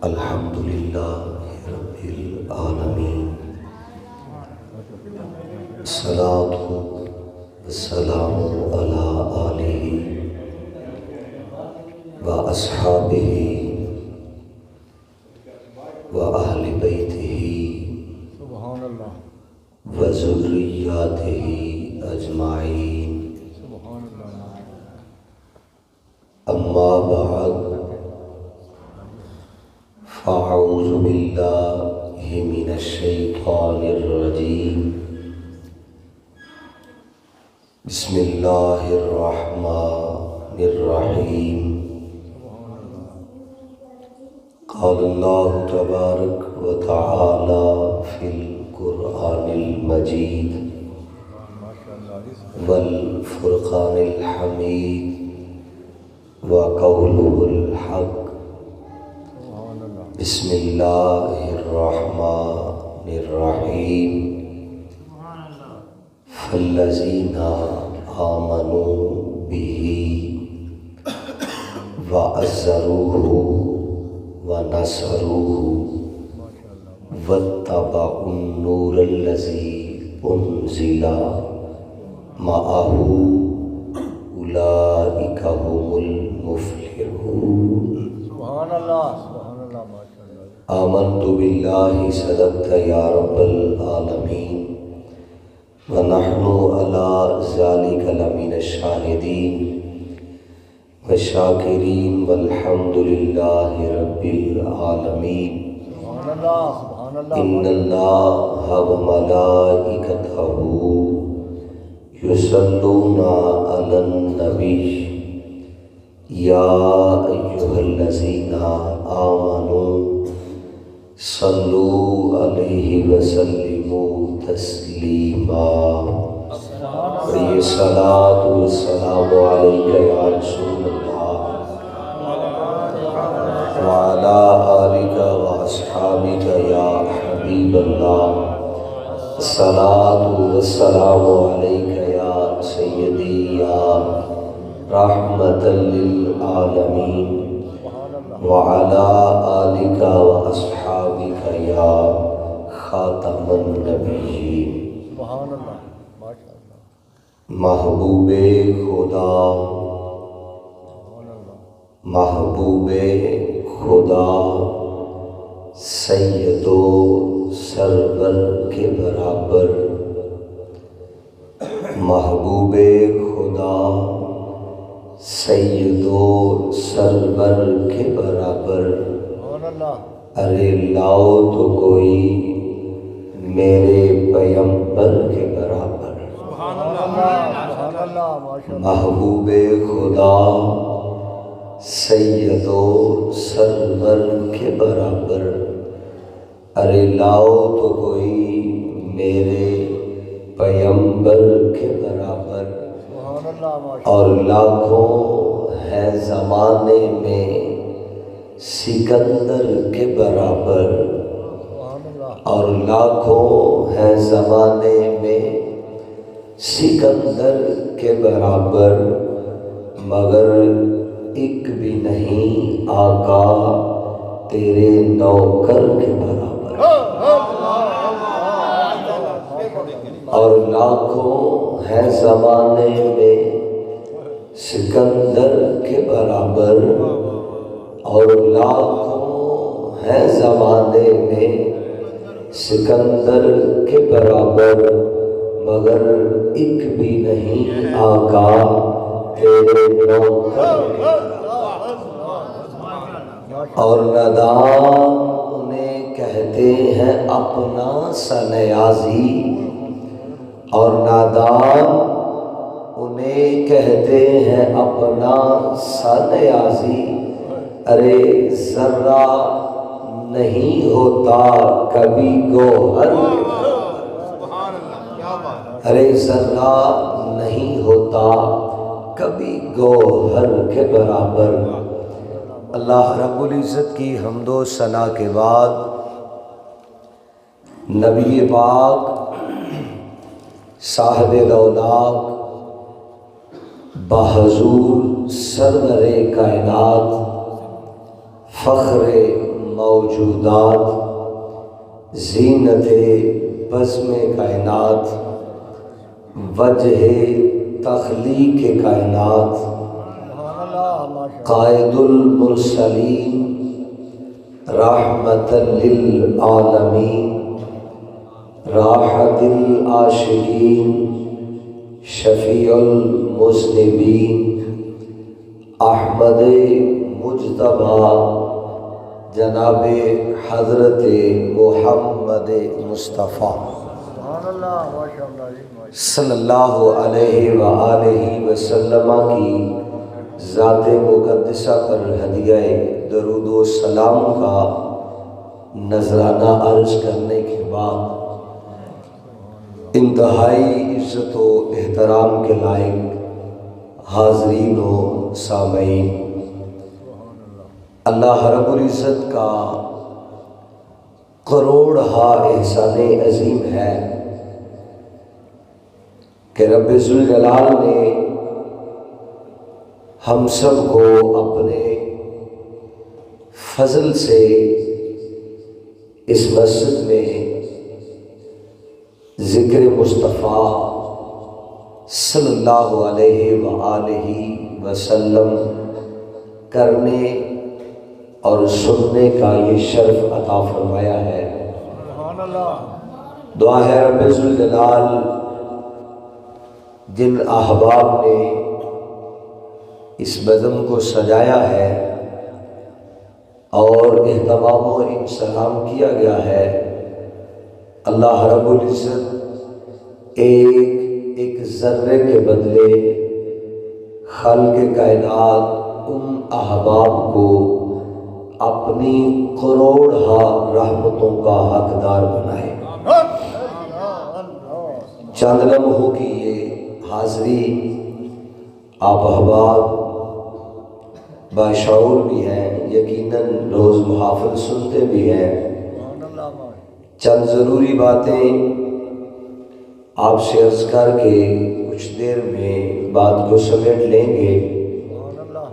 الحمدللہ رب العالمین، الصلاۃ والسلام علی آلہ و اصحابہ و اہل بیتہ و ذریاتہ اجمعین، اما بعد فاعوذ باللہ من الشیطان الرجیم، بسم اللہ الرحمن الرحیم۔ قال اللہ تبارک و تعالی فی القرآن المجید والفرقان الحمید وقولہ الحق، بسم اللہ الرحمن الرحیم۔ فالذین آمنوا بہ وعزروہ ونصروہ واتبعوا النور الذی انزل معہ اولئک هم المفلحون۔ سبحان اللہ، سبحان اللہ، ماشاء اللہ۔ آمنت باللہ صدقت یا رب العالمین ونحن علی ذلک لمن الشاہدین والشاکرین والحمد للہ رب العالمین۔ سبحان اللہ، سبحان اللہ، ان اللہ وملائکتہ یصلون علی النبی یا ایھا الذین آمنوا صلو علیہ وسلموا تسلیما۔ یہ صلاۃ والسلام علیک یا رسول اللہ وعلی آلک واصحابک یا حبیب اللہ۔ صلاۃ والسلام علیک یا سیدی یا رحمۃ للعالمین وعلی آلک واصحابک یا خاتم النبیین۔ سبحان اللہ، ماشاء اللہ، محبوب خدا، محبوب خدا، سید و سرور کے برابر، محبوب خدا، سید و سرور کے برابر۔ سبحان اللہ، ارے لاؤ تو کوئی میرے پیغمبر کے برابر۔ سبحان اللہ، سبحان اللہ، ماشاء اللہ۔ محبوب خدا، سید و سرور کے برابر، ارے لاؤ تو کوئی میرے پیغمبر کے برابر۔ سبحان اللہ، ماشاء اور لاکھوں ہے زمانے میں سکندر کے برابر، سبحان اللہ، اور لاکھوں ہے زمانے میں سکندر کے برابر، مگر ایک بھی نہیں آقا تیرے نوکر کے برابر۔ اور لاکھوں ہے زمانے میں سکندر کے برابر، اور لاکھوں ہے زمانے میں سکندر کے برابر، مگر ایک بھی نہیں آقا تیرے نوکر کے۔ اور ندان انہیں کہتے ہیں اپنا سنیازی، اور نادان انہیں کہتے ہیں اپنا سنیازی۔ ارے ذرہ نہیں ہوتا کبھی گوہر کے برابر، ارے ذرہ نہیں ہوتا کبھی گوہر کے برابر۔ اللہ رب العزت کی حمد و ثنا کے بعد نبی پاک صاحب دولاب بحضور سرور کائنات فخر موجودات، زینت بزم کائنات، وجہ تخلیق کائنات، سبحان اللہ ماشاء قائد المرسلین، رحمت للعالمین، راحت العاشقین، شفیع المذنبین، احمد مجتبیٰ، جناب حضرت محمد مصطفیٰ اللہ ماشاء اللہ جی ماشاء صلی اللہ علیہ وآلہ وسلم کی ذات مقدسہ پر ہدیہ درود و سلام کا نذرانہ عرض کرنے کے بعد انتہائی عزت و احترام کے لائق حاضرین و سامعین، اللہ رب العزت کا کروڑہا احسان عظیم ہے کہ رب ذوالجلال نے ہم سب کو اپنے فضل سے اس مسجد میں ذکر مصطفیٰ صلی اللہ علیہ وآلہ وسلم کرنے اور سننے کا یہ شرف عطا فرمایا ہے۔ سبحان اللہ دعا ہے رب ذوالجلال جن احباب نے اس بزم کو سجایا ہے اور اہتمام و انسلام کیا گیا ہے، اللہ رب العزت ایک ذرے کے بدلے خلق کائنات ان احباب کو اپنی کروڑہا رحمتوں کا حقدار بنائے۔ چند لمحوں کی یہ حاضری آپ احباب باشعور بھی ہیں، یقیناً روز محافل سنتے بھی ہیں، سبحان اللہ ماشاء چند ضروری باتیں آپ سے عرض کر کے کچھ دیر میں بات کو سمیٹ لیں گے۔ سبحان اللہ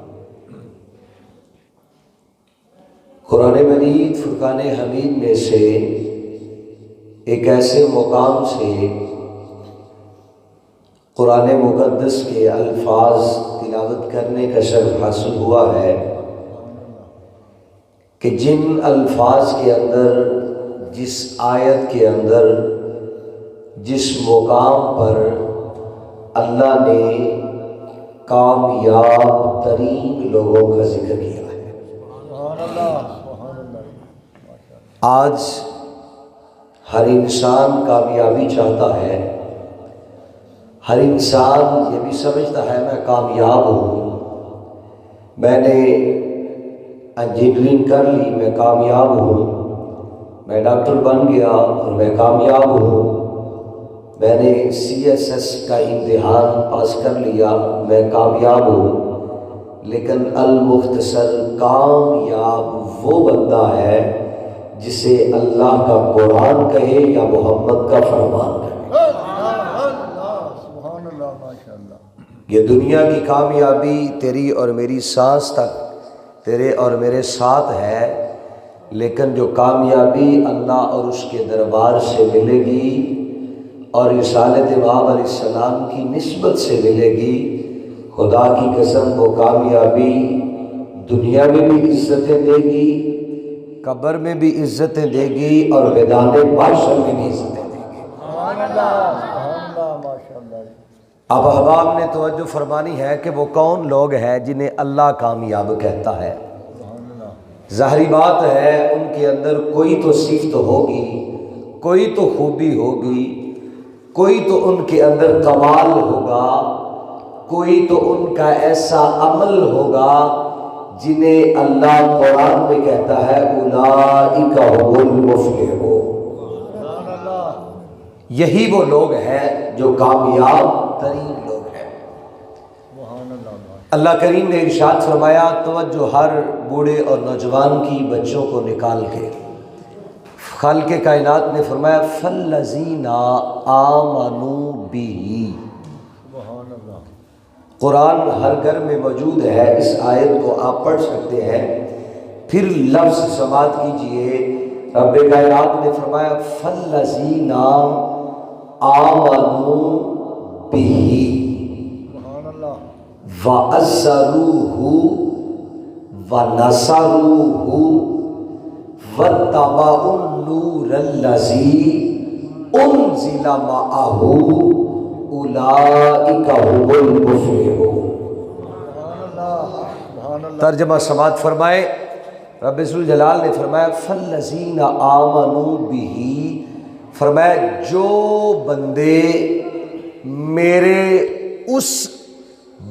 قرآن مجید فرقان حمید میں سے ایک ایسے مقام سے قرآن مقدس کے الفاظ تلاوت کرنے کا شرف حاصل ہوا ہے کہ جن الفاظ کے اندر، جس آیت کے اندر، جس مقام پر اللہ نے کامیاب ترین لوگوں کا ذکر کیا ہے۔ سبحان اللہ سبحان اللہ ماشاء اللہ آج ہر انسان کامیابی چاہتا ہے، ہر انسان یہ بھی سمجھتا ہے میں کامیاب ہوں، میں نے انجینئرنگ کر لی میں کامیاب ہوں، میں ڈاکٹر بن گیا اور میں کامیاب ہوں، میں نے CSS کا امتحان پاس کر لیا میں کامیاب ہوں۔ لیکن المختصر کامیاب وہ بندہ ہے جسے اللہ کا قرآن کہے یا محمد کا فرمان کہے۔ سبحان اللہ ماشاء اللہ یہ دنیا کی کامیابی تیری اور میری سانس تک تیرے اور میرے ساتھ ہے، لیکن جو کامیابی اللہ اور اس کے دربار سے ملے گی اور رسالت امام علیہ السلام کی نسبت سے ملے گی، خدا کی قسم وہ کامیابی دنیا میں بھی عزتیں دے گی، قبر میں بھی عزتیں دے گی اور میدان محشر میں بھی عزتیں دے گی۔ سبحان اللہ ماشاء اللہ اب احباب نے توجہ فرمانی ہے کہ وہ کون لوگ ہیں جنہیں اللہ کامیاب کہتا ہے۔ سبحان اللہ ظاہری بات ہے ان کے اندر کوئی تو صفت ہوگی، کوئی تو خوبی ہوگی، کوئی تو ان کے اندر کمال ہوگا، کوئی تو ان کا ایسا عمل ہوگا جنہیں اللہ قرآن میں کہتا ہے اولئک هم المفلحون۔ سبحان اللہ یہی وہ لوگ ہیں جو کامیاب ترین لوگ ہیں۔ سبحان اللہ اللہ کریم نے ارشاد فرمایا، توجہ ہر بوڑھے اور نوجوان کی، بچوں کو نکال کے خالق کائنات نے فرمایا فَالَّذِينَ آمَنُوا بِهِ۔ سبحان اللہ قرآن ہر گھر میں موجود ہے، اس آیت کو آپ پڑھ سکتے ہیں۔ پھر لفظ سماعت کیجئے، رب کائنات نے فرمایا فَالَّذِينَ آمَنُوا بِهِ سبحان اللہ، وَعَزَّرُوهُ وَنَصَرُوهُ وَاتَّبَعُوا النُّورَ الَّذِي أُنزِلَ مَعَهُ أُولَئِكَ هُمُ الْمُفْلِحُونَ۔ سبحان اللہ، سبحان اللہ، ترجمہ سماعت فرمائے، رب ذوالجلال نے فرمایا فَالَّذِينَ آمَنُوا بِهِ، فرمایا جو بندے میرے اس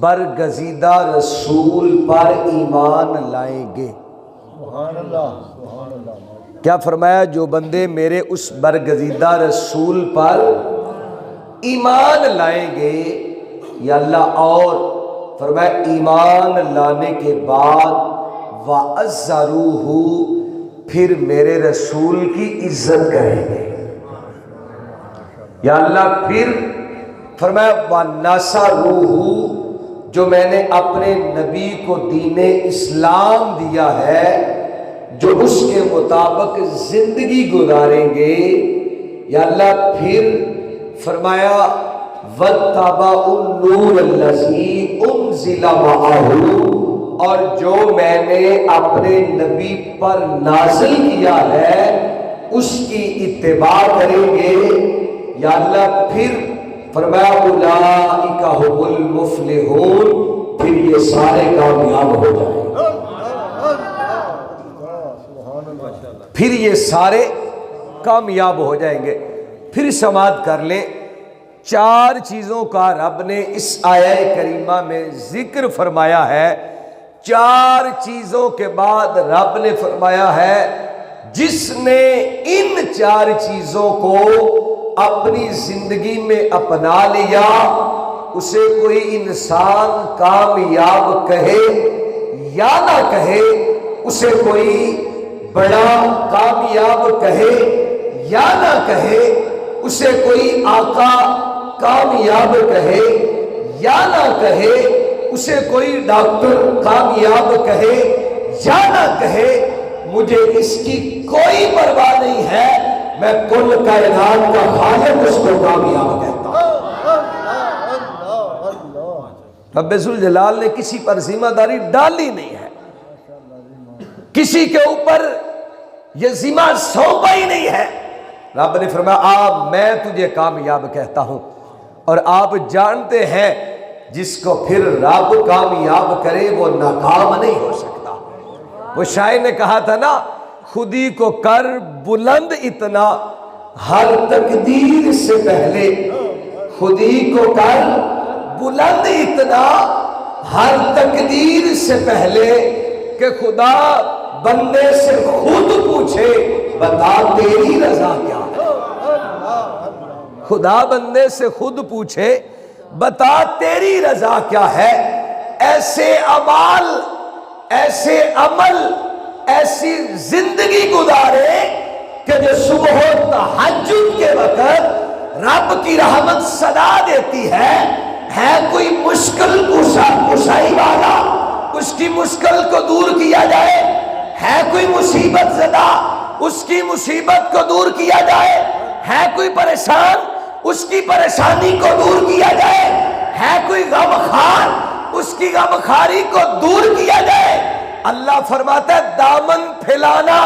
برگزیدہ رسول پر ایمان لائیں گے۔ سبحان اللہ، سبحان اللہ، کیا فرمایا؟ جو بندے میرے اس برگزیدہ رسول پر ایمان لائیں گے، یا اللہ، اور فرمایا ایمان لانے کے بعد وَعَزَّرُوهُ، پھر میرے رسول کی عزت کریں گے، یا اللہ، پھر فرمایا وَنَصَرُوهُ، جو میں نے اپنے نبی کو دین اسلام دیا ہے، جو اس کے مطابق زندگی گزاریں گے، یا اللہ، پھر فرمایا وَاتَّبَعُوا النُّورَ الَّذِي أُنزِلَ مَعَهُ، اور جو میں نے اپنے نبی پر نازل کیا ہے اس کی اتباع کریں گے، یا اللہ، پھر فرمایا اولئک هم المفلحون، پھر یہ سارے کامیاب ہو جائیں گے، سبحان اللہ، پھر یہ سارے کامیاب ہو جائیں گے۔ پھر سماعت کر لیں، 4 چیزوں کا رب نے اس آیہ کریمہ میں ذکر فرمایا ہے۔ 4 چیزوں کے بعد رب نے فرمایا ہے جس نے ان 4 چیزوں کو اپنی زندگی میں اپنا لیا، اسے کوئی انسان کامیاب کہے یا نہ کہے، اسے کوئی بڑا کامیاب کہے یا نہ کہے، اسے کوئی آقا کامیاب کہے یا نہ کہے، اسے کوئی ڈاکٹر کامیاب کہے یا نہ کہے، مجھے اس کی کوئی پرواہ نہیں ہے، میں کل کائنات کا خالق اس کو کامیاب کہتا ہوں۔ رب ذوالجلال نے کسی پر ذمہ داری ڈالی نہیں ہے، کسی کے اوپر یہ ذمہ سونپا ہی نہیں ہے۔ رب نے فرمایا میں تجھے کامیاب کہتا ہوں، اور آپ جانتے ہیں جس کو پھر رب کامیاب کرے وہ ناکام نہیں ہو سکتا۔ وہ شاعر نے کہا تھا نا، خودی کو کر بلند اتنا ہر تقدیر سے پہلے، خودی کو کر بلند اتنا ہر تقدیر سے پہلے، کہ خدا بندے سے خود پوچھے بتا تیری رضا کیا ہے۔ خدا بندے سے خود پوچھے بتا تیری رضا کیا ہے۔ ایسے اعمال، ایسے عمل، ایسی زندگی گزارے کہ جو صبح و تہجد کے وقت رب کی رحمت صدا دیتی ہے کوئی مشکل کشائی والا، اس کی مشکل کو دور کیا جائے، ہے کوئی مصیبت زدہ، اس کی مصیبت کو دور کیا جائے، ہے کوئی پریشان، اس کی پریشانی کو دور کیا جائے، ہے کوئی غم خار، اس کی غم خاری کو دور کیا جائے۔ اللہ فرماتا ہے دامن پھیلانا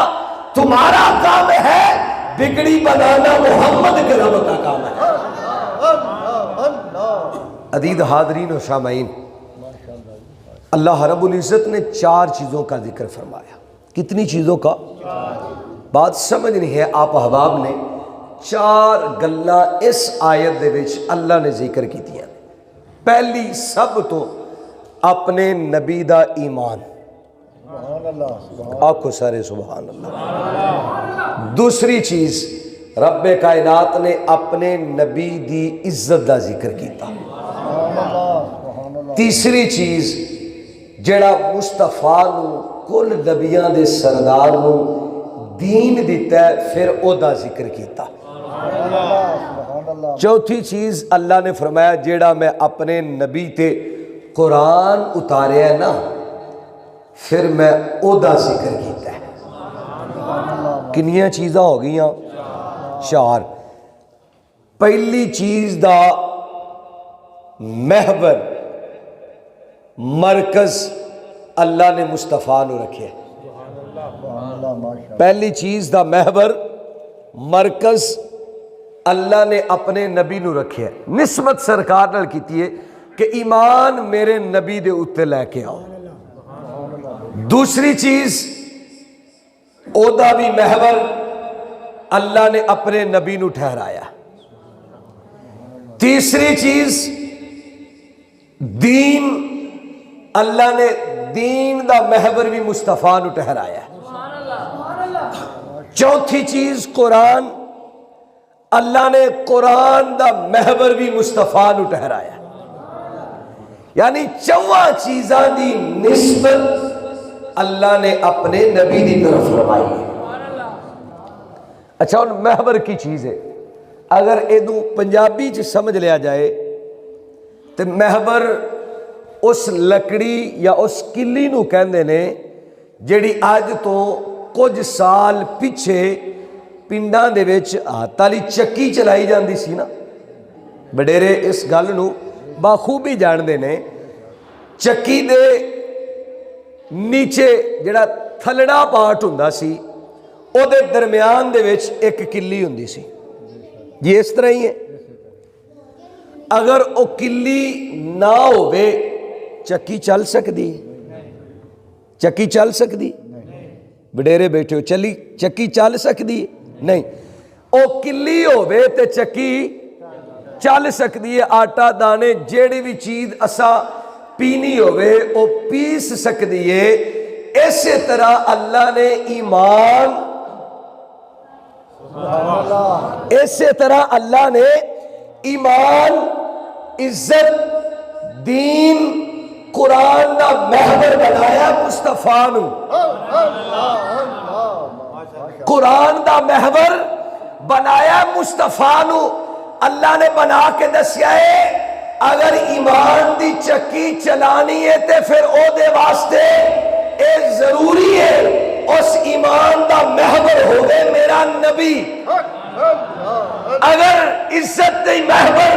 تمہارا کام ہے، بگڑی بنانا محمد کے رب کا کام ہے۔ عزیز حاضرین و سامعین، اللہ رب العزت نے 4 چیزوں کا ذکر فرمایا۔ کتنی چیزوں کا؟ بات سمجھنی ہے آپ احباب نے۔ 4 گلاں اس آیت دے وچ اللہ نے ذکر کی دیا۔ پہلی سب تو اپنے نبی دا ایمان، سبحان اللہ، آنکھوں سارے سبحان اللہ۔ دوسری چیز رب کائنات نے اپنے نبی دی عزت دا ذکر کیتا۔ تیسری چیز جڑا مصطفیٰ نو کل نبیاں دے سردار نو دین دیتا ہے، پھر او دا ذکر کیتا۔ چوتھی چیز اللہ نے فرمایا جیڑا میں اپنے نبی تے قرآن اتاریا ہے نا، پھر میں او دا ذکر کیتا ہے۔ کنیاں چیزاں ہو گئیاں؟ چار۔ پہلی چیز دا محور مرکز اللہ نے مصطفیٰ نو رکھے۔ پہلی چیز دا محور مرکز اللہ نے اپنے نبی نو رکھے، نسبت سرکار نال کیتی ہے کہ ایمان میرے نبی دے اوتے لے کے آؤ۔ دوسری چیز او دا بھی محور اللہ نے اپنے نبی نو ٹھہرایا۔ تیسری چیز دین، اللہ نے دین دا محور بھی مصطفیٰ نو ٹھہرایا۔ چوتھی چیز قرآن، اللہ نے قرآن دا محور بھی مصطفیٰ نو ٹھہرایا۔ یعنی چواں چیزاں دی نسبت اللہ نے اپنے نبی دی طرف فرمائی ہے۔ اچھا ان محور کی چیز ہے، اگر ایدو پنجابی چ سمجھ لیا جائے تو محور اس لکڑی یا اس کلی نو کہندے نے جیڑی آج تو کچھ سال پیچھے پنڈاں دے وچ ہاتھ والی چکی چلائی جاندی سی نا، وڈیرے اس گل نو بخوبی جاندے نے۔ چکی دے نیچے جڑا تھلڑا پارٹ ہوندا سی او دے درمیان دے وچ ایک کلی ہوندی سی، جی اس طرح ہی ہے۔ اگر او کلی نہ ہوئے چکی چل سکتی؟ چکی چل سکتی؟ وڈیرے بیٹھے ہو، چلی چکی چل سکتی؟ نہیں۔ او کلی ہوئے تے چکی چل سکتی ہے، آٹا دانے جیڑی بھی چیز اسا پینی ہوئے او پیس سکتی ہے۔ اسی طرح اللہ نے ایمان، اسی طرح اللہ نے ایمان، عزت، دین، قرآن دا محور بنایا مصطفیٰ نو۔ قرآن دا محور بنایا مصطفیٰ نو۔ اللہ نے بنا کے دسیا ہے اگر ایمان دی چکی چلانی ہے تے پھر او دے واسطے اے ضروری ہے اس ایمان دا محور ہوئے میرا نبی۔ اگر عزت دی محور،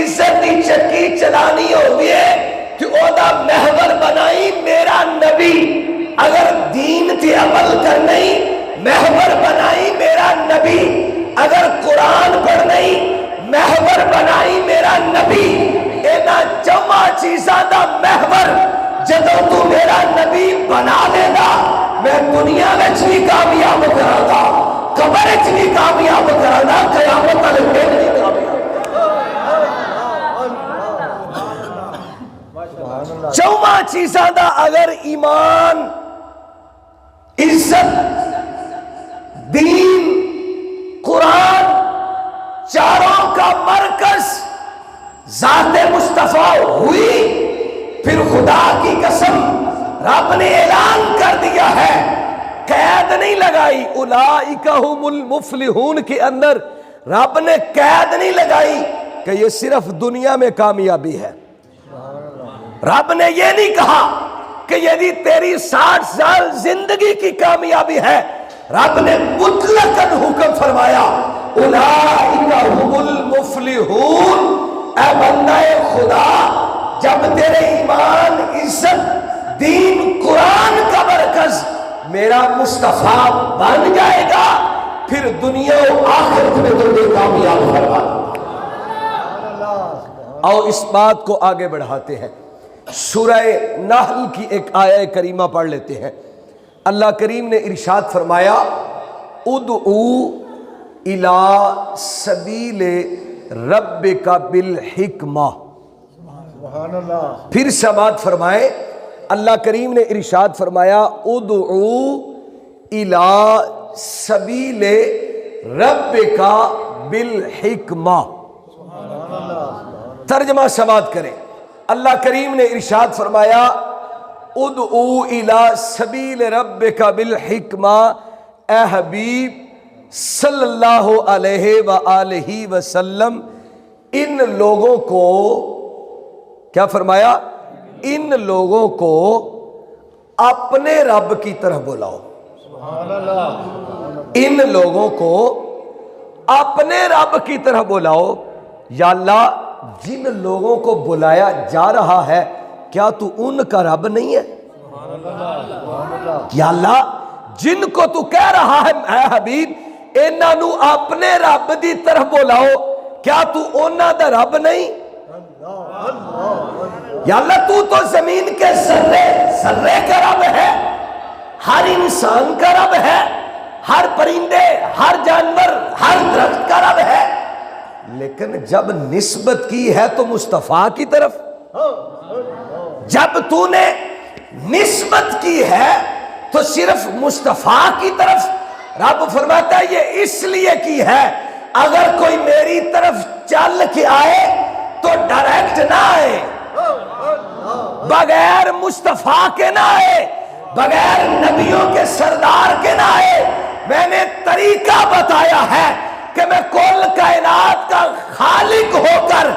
عزت دی چکی چلانی ہوئی ہے تو او دا محور بنائی میرا نبی۔ اگر دین تے عمل کرنی محور بنائی میرا نبی۔ اگر قرآن پڑھنی محور بنائی میرا نبی۔ اینا چواں چیزاں دا محور جدوں تو میرا نبی بنا دے گا، میں دنیا میں بھی کامیاب کراں گا، قبر وچ بھی کامیاب کراں گا، قیامت والے دن بھی کامیاب۔ چواں چیزاں دا اگر ایمان، عزت، دین، قرآن، چاروں کا مرکز ذات مصطفیٰ ہوئی، پھر خدا کی قسم رب نے اعلان کر دیا ہے، قید نہیں لگائی، اولئک ھم المفلحون کے اندر رب نے قید نہیں لگائی کہ یہ صرف دنیا میں کامیابی ہے۔ رب نے یہ نہیں کہا کہ یدی تیری 60 سال زندگی کی کامیابی ہے، رب نے مطلقاً حکم فرمایا اولئک ھم المفلحون۔ اے بندہ خدا، جب تیرے ایمان، عزت، دین، قرآن کا مرکز میرا مصطفیٰ بن جائے گا، پھر دنیا و آخرت میں تمہیں کامیاب فرما دوں گا۔ آؤ اس بات کو آگے بڑھاتے ہیں، سورہ نحل کی ایک آیہ کریمہ پڑھ لیتے ہیں۔ اللہ کریم نے ارشاد فرمایا ادعو الی سبیل ربک بالحکمہ۔ پھر سماعت فرمائے، اللہ کریم نے ارشاد فرمایا ادعو الی سبیل ربک بالحکمہ۔ ترجمہ سماعت کریں، اللہ کریم نے ارشاد فرمایا ادعو الی سبیل ربک بالحکمہ، اے حبیب صلی اللہ علیہ وآلہ وسلم ان لوگوں کو کیا فرمایا؟ ان لوگوں کو اپنے رب کی طرف بلاؤ۔ سبحان اللہ ان لوگوں کو اپنے رب کی طرح بلاؤ۔ یا اللہ جن لوگوں کو بلایا جا رہا ہے کیا تو ان کا رب نہیں ہے؟ یا اللہ جن کو تو کہہ رہا ہے اے حبیب انہاں نو اپنے رب دی طرف بلاؤ، کیا تو انہاں دا رب نہیں؟ یا اللہ تو زمین کے ذرے کا رب ہے، ہر انسان کا رب ہے، ہر پرندے، ہر جانور، ہر درخت کا رب ہے، لیکن جب نسبت کی ہے تو مصطفیٰ کی طرف، جب تو نے نسبت کی ہے تو صرف مصطفیٰ کی طرف۔ رب فرماتا ہے یہ اس لیے کی ہے اگر کوئی میری طرف چل کے آئے تو ڈائریکٹ نہ آئے، بغیر مصطفیٰ کے نہ آئے، بغیر نبیوں کے سردار کے نہ آئے۔ میں نے طریقہ بتایا ہے کہ میں کل کائنات کا خالق ہو کر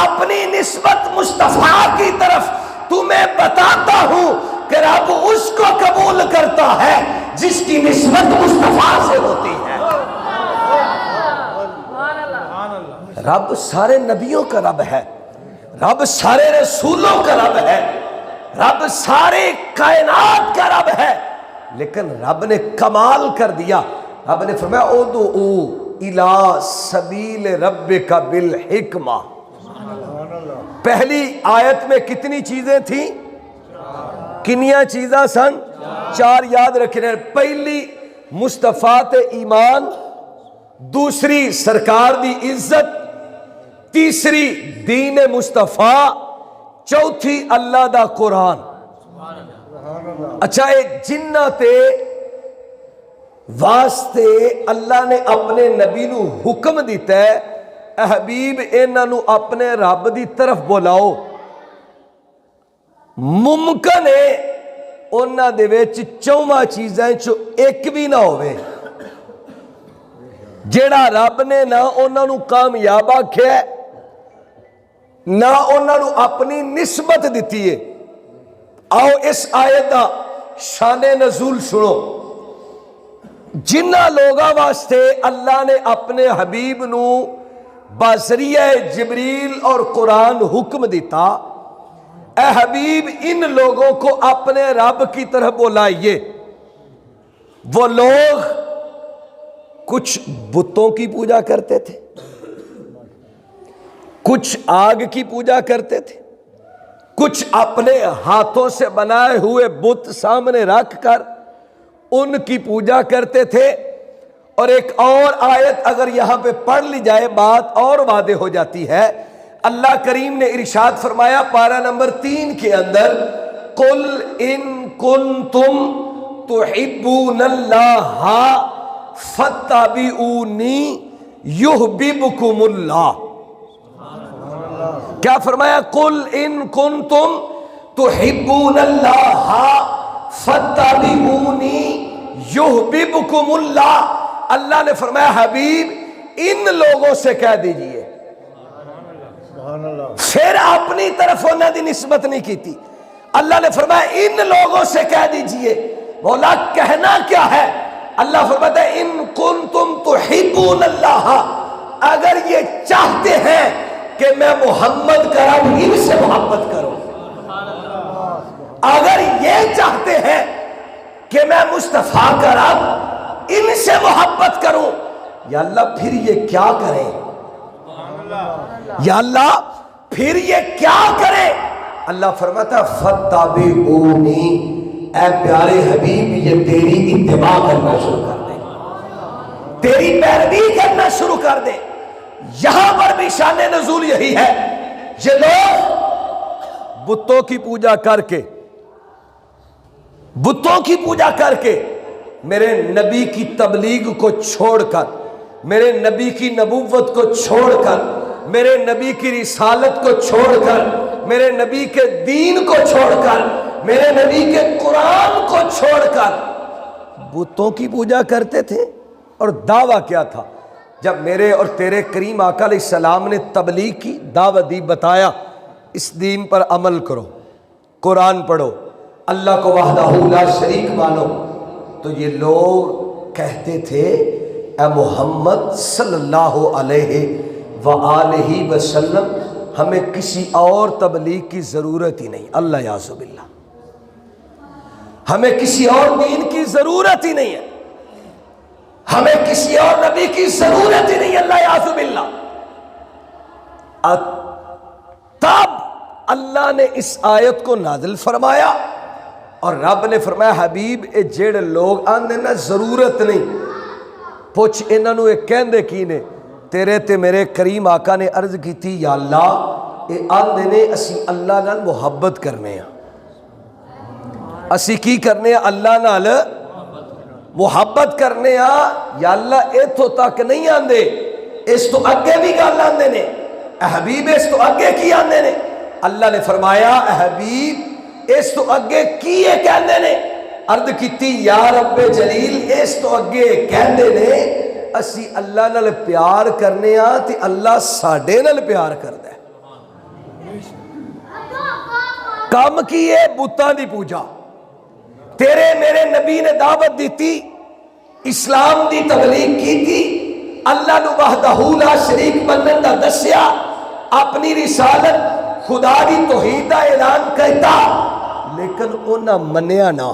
اپنی نسبت مصطفیٰ کی طرف تمہیں بتاتا ہوں کہ رب اس کو قبول کرتا ہے جس کی نسبت مصطفیٰ سے ہوتی ہے۔ رب سارے نبیوں کا رب ہے، رب سارے رسولوں کا رب ہے، رب سارے کائنات کا رب ہے، لیکن رب نے کمال کر دیا۔ رب نے فرمایا ادعو الی سبیل ربک بالحکمہ۔ پہلی آیت میں کتنی چیزیں تھیں؟ کنیاں چیزاں سن؟ چار یاد رکھنے۔ پہلی مصطفیٰ ایمان، دوسری سرکار دی عزت، تیسری دین مصطفیٰ، چوتھی اللہ دا قرآن۔ اچھا جنہ تے واسطے اللہ نے اپنے نبی نو حکم دیتا ہے اے حبیب انہاں نو اپنے رب دی طرف بلاؤ، ممکن ہے انہاں دے وچ چوواں چیزیں چو ایک بھی نہ ہوئے، جیڑا رب نے نہ انہاں نو کامیاب آکھیا ہے نہ انہاں نو اپنی نسبت دیتی ہے۔ آؤ اس آیت دا شان نزول سنو۔ جنہ لوگاں واسطے اللہ نے اپنے حبیب نو بذریعہ جبریل اور قرآن حکم دیتا اے حبیب ان لوگوں کو اپنے رب کی طرف بلائیے۔ وہ لوگ کچھ بتوں کی پوجا کرتے تھے، کچھ آگ کی پوجا کرتے تھے، کچھ اپنے ہاتھوں سے بنائے ہوئے بت سامنے رکھ کر ان کی پوجا کرتے تھے۔ اور ایک اور آیت اگر یہاں پہ پڑھ لی جائے بات اور واضح ہو جاتی ہے۔ اللہ کریم نے ارشاد فرمایا پارہ نمبر 3 کے اندر قل ان کنتم تحبون اللہ فاتبعونی یحببکم اللہ۔ کیا فرمایا؟ قل ان کنتم تحبون اللہ فاتبعونی یحببکم اللہ۔ اللہ نے فرمایا حبیب ان لوگوں سے کہہ دیجئے، پھر اپنی طرف انہوں نے نسبت نہیں کی تھی۔ اللہ نے فرمایا ان لوگوں سے کہہ دیجئے۔ مولا کہنا کیا ہے؟ اللہ فرماتا ہے ان کنتم تحبون اللہ، اگر یہ چاہتے ہیں کہ میں محمد کا رب ان سے محبت کروں، اگر یہ چاہتے ہیں کہ میں مصطفیٰ کا رب ان سے محبت کروں، یا اللہ پھر یہ کیا کریں؟ یا اللہ پھر یہ کیا کریں؟ اللہ فرماتا ہے فاتبعونی، اے پیارے حبیب یہ تیری اتباع کرنا شروع کر دیں، تیری پیروی کرنا شروع کر دیں۔ یہاں پر بھی شان نزول یہی ہے، یہ لوگ بتوں کی پوجا کر کے، بتوں کی پوجا کر کے میرے نبی کی تبلیغ کو چھوڑ کر، میرے نبی کی نبوت کو چھوڑ کر، میرے نبی کی رسالت کو چھوڑ کر، میرے نبی کے دین کو چھوڑ کر، میرے نبی کے قرآن کو چھوڑ کر بتوں کی پوجا کرتے تھے۔ اور دعویٰ کیا تھا؟ جب میرے اور تیرے کریم آقا علیہ السلام نے تبلیغ کی، دعوت دی، بتایا اس دین پر عمل کرو، قرآن پڑھو، اللہ کو وحدہ لا شریک مانو، تو یہ لوگ کہتے تھے اے محمد صلی اللہ علیہ وآلہ وسلم ہمیں کسی اور تبلیغ کی ضرورت ہی نہیں، اللہ یعوذ باللہ، ہمیں کسی اور دین کی ضرورت ہی نہیں ہے، ہمیں کسی اور نبی کی ضرورت ہی نہیں، اللہ یعوذ باللہ۔ تب اللہ نے اس آیت کو نازل فرمایا اور رب نے فرمایا حبیب اے جڑے لوگ آندے نا ضرورت نہیں، پوچھ انہاں نوں اے کہندے کی نے؟ تیرے تے میرے کریم آقا نے عرض کی تھی یا اللہ اے آندے نے اسی اللہ نال محبت کرنے ہیں، اسی کی کرنے ہیں؟ اللہ نال محبت کرنے ہیں یا اللہ ایتھوں تک نہیں آندے، اس تو اگے بھی گل آندے نے، اے حبیب اس تو اگے کی آندے نے؟ اللہ نے فرمایا اے حبیب اس تو اگے کی ہے کہندے نے؟ عرض کیتی یا رب جلیل اس تو اگے کہندے نے اسی اللہ نال پیار کرنے ہاں تے اللہ ساڈے نال پیار کردا ہے۔ کام کی ہے بتاں دی پوجا، تیرے میرے نبی نے دعوت دیتی، اسلام دی تبلیغ کی تھی، اللہ نو وحدہ لا شریک منن دا دسیا، اپنی رسالت خدا دی توحید دا اعلان کیتا، لیکن انہاں منیا نہ،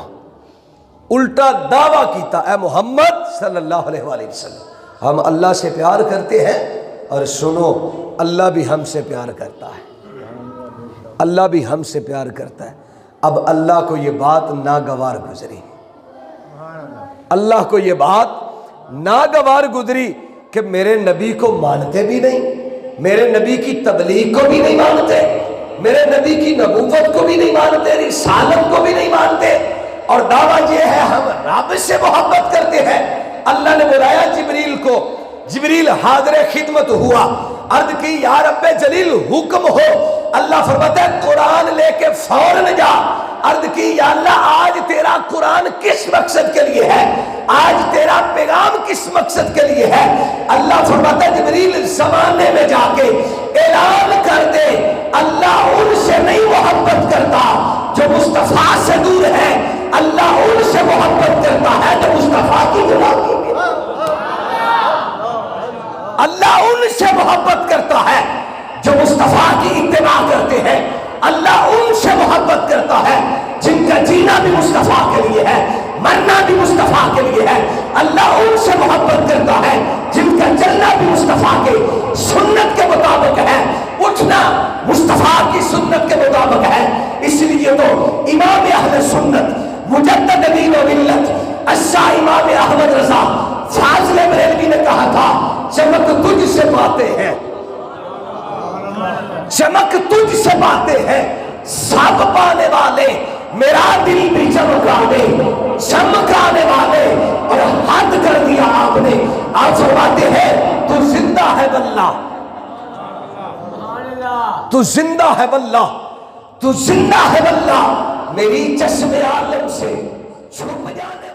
الٹا دعویٰ کیتا اے محمد صلی اللہ علیہ وآلہ وسلم ہم اللہ سے پیار کرتے ہیں، اور سنو اللہ بھی ہم سے پیار کرتا ہے، اللہ بھی ہم سے پیار کرتا ہے۔ اب اللہ کو یہ بات ناگوار گزری، اللہ کو یہ بات ناگوار گزری کہ میرے نبی کو مانتے بھی نہیں، میرے نبی کی تبلیغ کو بھی نہیں مانتے، میرے نبی کی نبوت کو بھی نہیں مانتے، رسالت کو بھی نہیں مانتے، اور دعویٰ یہ ہے ہم رب سے محبت کرتے ہیں۔ اللہ نے بلایا جبریل کو، جبریل حاضر خدمت ہوا، عرض کی یا رب جلیل حکم ہو، اللہ فرماتا ہے قرآن لے کے فوراً جا، عرض کی یا اللہ آج تیرا قرآن کس مقصد کے لیے ہے، آج تیرا پیغام کس مقصد کے لیے ہے؟ اللہ فرماتا ہے جبریل زمانے میں جا کے اعلان کر دے اللہ ان سے نہیں محبت کرتا جو مصطفیٰ سے دور ہے، اللہ ان سے محبت کرتا ہے جو مصطفیٰ کی غلامی میں، اللہ ان سے محبت کرتا ہے جو مصطفیٰ کی اتباع کرتے ہیں، اللہ ان سے محبت کرتا ہے جن کا جینا بھی مصطفیٰ کے لیے ہے، مرنا بھی مصطفیٰ کے لیے ہے، اللہ ان سے محبت کرتا ہے جن کا چلنا بھی مصطفیٰ کے سنت کے مطابق ہے، اٹھنا مصطفیٰ کی سنت کے مطابق ہے۔ اس لیے تو امام اہل سنت مجدد دین و ملت الشاہ امام احمد رضا فاضل بریلوی نے کہا تھا چمک تجھ سے پاتے ہیں، چمک تجھ سے پاتے ہیں سب پانے والے، میرا دل بھی چمکانے چمکانے والے، اور حد کر دیا آپ نے، آپ فرماتے ہیں تو زندہ ہے واللہ، تو زندہ ہے واللہ، تو زندہ ہے واللہ، میری چشم عالم سے چھپ جانے